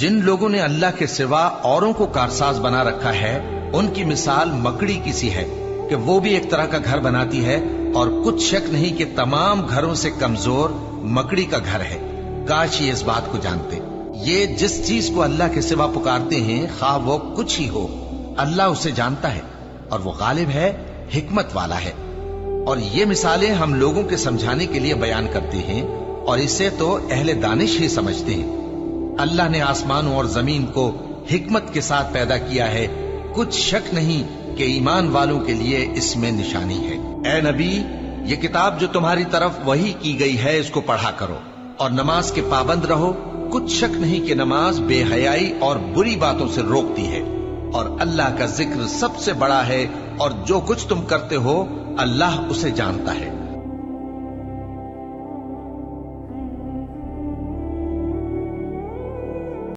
جن لوگوں نے اللہ کے سوا اوروں کو کارساز بنا رکھا ہے ان کی مثال مکڑی کی سی ہے کہ وہ بھی ایک طرح کا گھر بناتی ہے، اور کچھ شک نہیں کہ تمام گھروں سے کمزور مکڑی کا گھر ہے۔ کاش یہ اس بات کو جانتے۔ یہ جس چیز کو اللہ کے سوا پکارتے ہیں خواہ وہ کچھ ہی ہو، اللہ اسے جانتا ہے اور وہ غالب ہے، حکمت والا ہے۔ اور یہ مثالیں ہم لوگوں کے سمجھانے کے لیے بیان کرتے ہیں، اور اسے تو اہل دانش ہی سمجھتے ہیں۔ اللہ نے آسمانوں اور زمین کو حکمت کے ساتھ پیدا کیا ہے، کچھ شک نہیں کہ ایمان والوں کے لیے اس میں نشانی ہے۔ اے نبی، یہ کتاب جو تمہاری طرف وحی کی گئی ہے اس کو پڑھا کرو، اور نماز کے پابند رہو۔ کچھ شک نہیں کہ نماز بے حیائی اور بری باتوں سے روکتی ہے، اور اللہ کا ذکر سب سے بڑا ہے، اور جو کچھ تم کرتے ہو اللہ اسے جانتا ہے۔